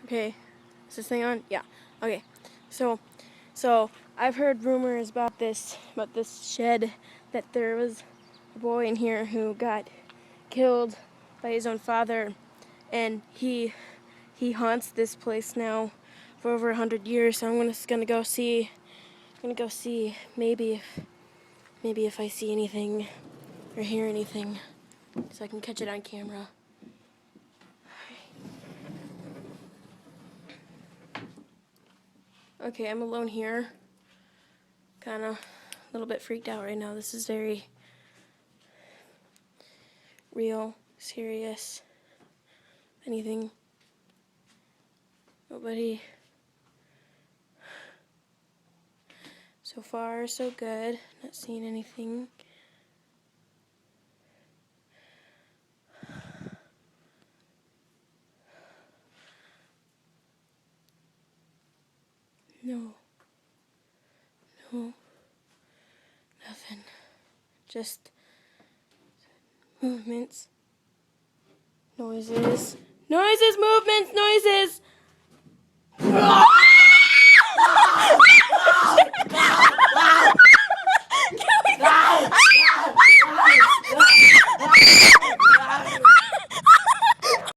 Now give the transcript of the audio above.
Okay, is this thing on? Yeah. Okay. So I've heard rumors about this shed, that there was a boy in here who got killed by his own father, and he haunts this place now for over 100 years. So I'm just gonna go see. Maybe if I see anything or hear anything, so I can catch it on camera. Okay, I'm alone here. Kinda a little bit freaked out right now. This is very real, serious. Anything. Nobody. So far, so good. Not seeing anything. No. Nothing. Just movements. Noises. Noises, movements, noises!